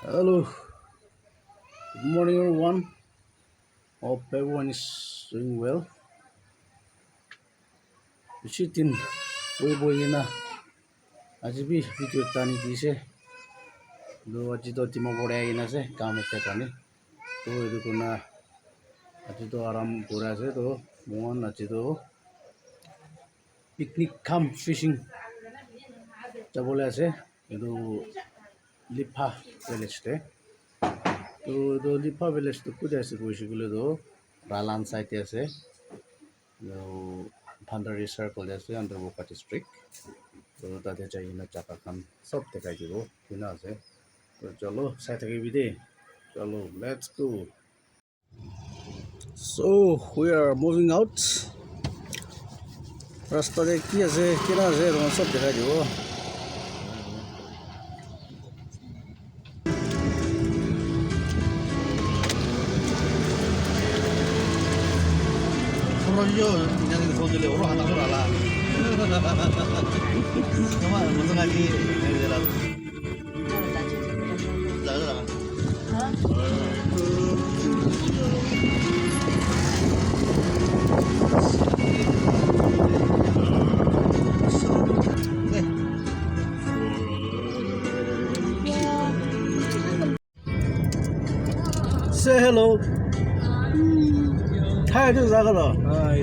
Hello, good morning everyone. Hope everyone is doing well. Chitin, boy na. Aji bi video tani di se. Do aji to timo bore ina se kam ekta kani. To edu kuna aji to aram pura se to mon aji to picnic come fishing. Jabole ase edu Lipha village te. To the Lipha village to kuda ase koishikule do Ralan side ase. No boundary circle ase under Wokha district. So tate jaina jaka khan sob dekhai dibo kina ase. So chalo sai thaki bide. Chalo let's go. So we are moving out. Rasta de ki ase kina ase ron sob dekhai dibo. Yo, yang itu foto le orang anak orang lah. Cuma mungkin lagi dari dalam. Jalan. Say hello. Hi, this is Agalo. Hi,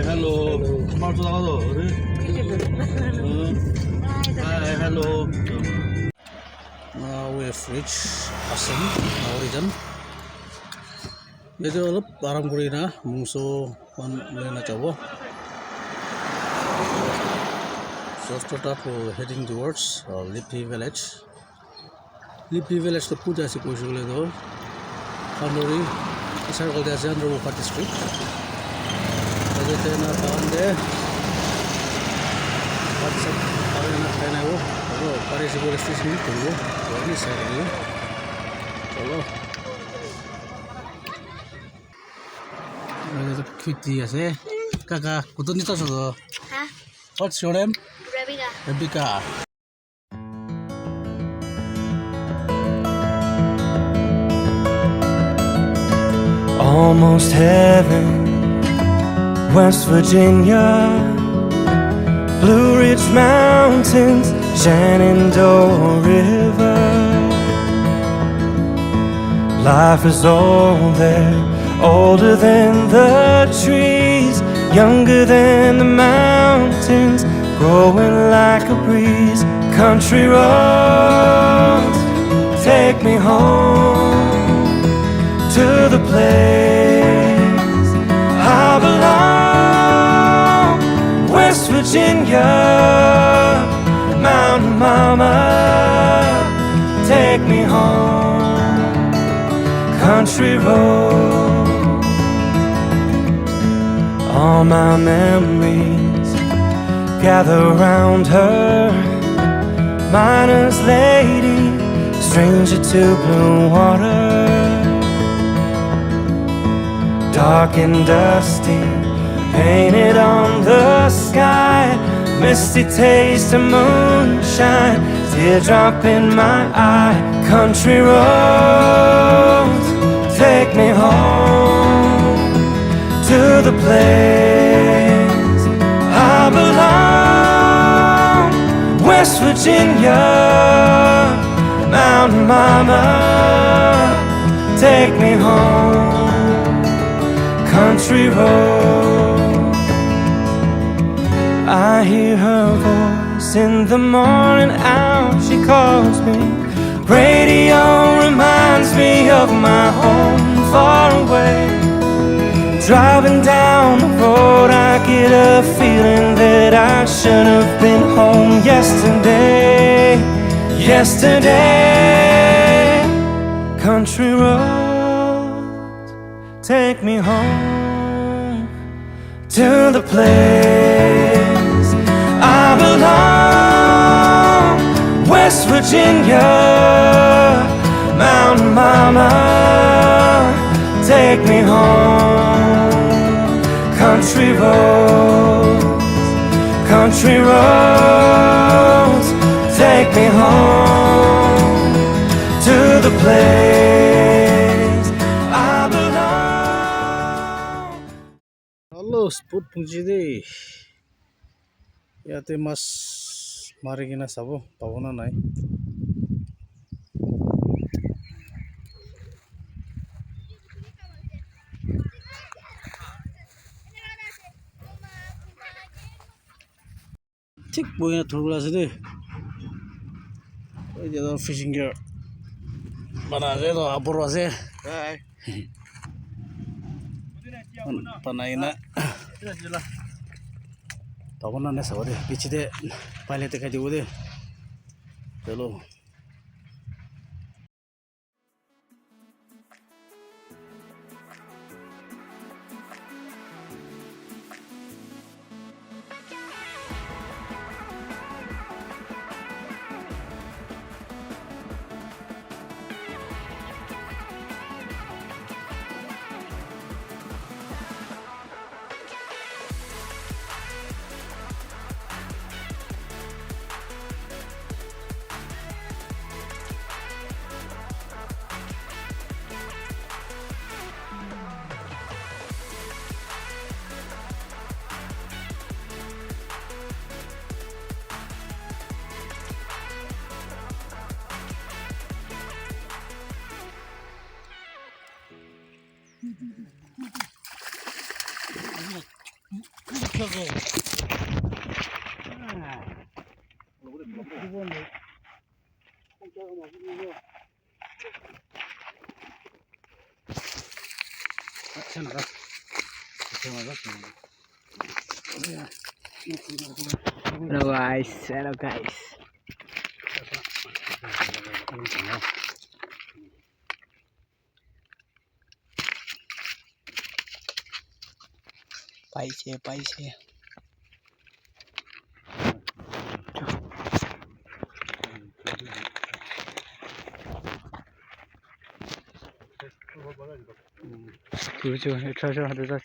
hello. Mau tu apa tu? Hi, hello. Now we have reached Assam, our region. This is all Param Kurina, Mungso, one Lena Chavo. So start up heading towards Lipha village. Lipha village to Puja Sikoshule though. Family, circle the under Wokha district. Then found there. What's up? How are you not going to go? Hello, Paris police station to go. Very sad. Hello. There's a kitty, I say. Kaka, what do you need to do? Huh? What's your name? Rebecca. Rebecca. Almost heaven, West Virginia, Blue Ridge Mountains, Shenandoah River. Life is old there, older than the trees, younger than the mountains, growing like a breeze. Country roads, take me home to the place I belong. West Virginia, Mountain Mama, take me home. Country road, all my memories gather round her. Miner's lady, stranger to blue water. Dark and dusty, painted on the sky, misty taste of moonshine, teardrop in my eye. Country roads, take me home to the place I belong. West Virginia, Mountain Mama, take me home. Country road, I hear her voice in the morning hour. She calls me. Radio reminds me of my home far away. Driving down the road, I get a feeling that I should have been home yesterday. Yesterday, country road, take me home to the place I belong. West Virginia, Mountain Mama, take me home. Country roads, country roads take me home to the place I belong. Hello, spot pungji de. Yate mas marigina sabo pabona nai. Tik boyna thurgula ase de. Oi jado fishing gear bana ase to apor ase. Panaina pabona na sabo de piche de pale te khai dibo de. Chalo. Hello guys. Paise. 그렇죠. 차셔 하다.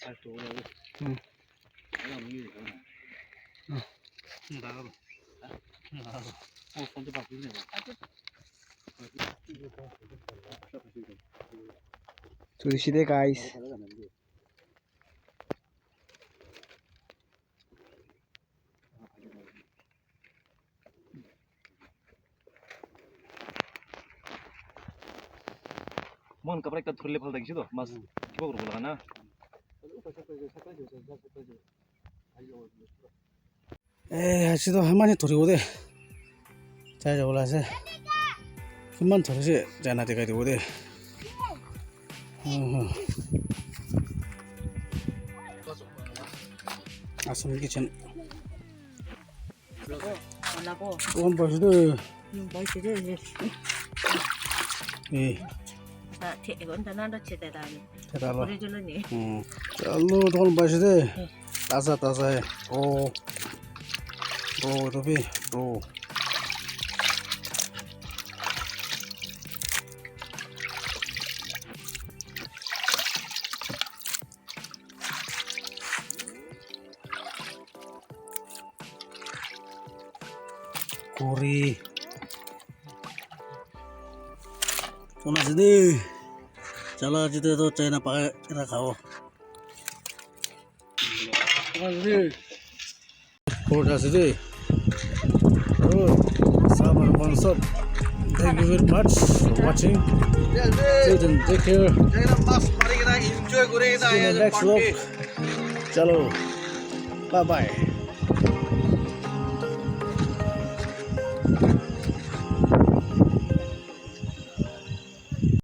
조시대 guys. मन कपड़ा का थुरले फल देखियो तो मस किबो करू लगा ना 에 아직도 할머니 돌이고 돼. 잘 잡으라세. 금만 돌이지 자나 되가 되고 돼. 아스미 키친. 하려고. 원 버스도. 맛있지. 예. 아, 이건 다나도 치대다니. 대달라. 우리 줄로니. 알로 돈 버스도. 따사해. 오. 로비 로. 고리 오나지네 잘라지대도 짜이나 빠이나 가오 오나지네 고라지네 summer concept. Thank you very much for watching. Take care. See you in the next vlog. Chalo. Bye bye.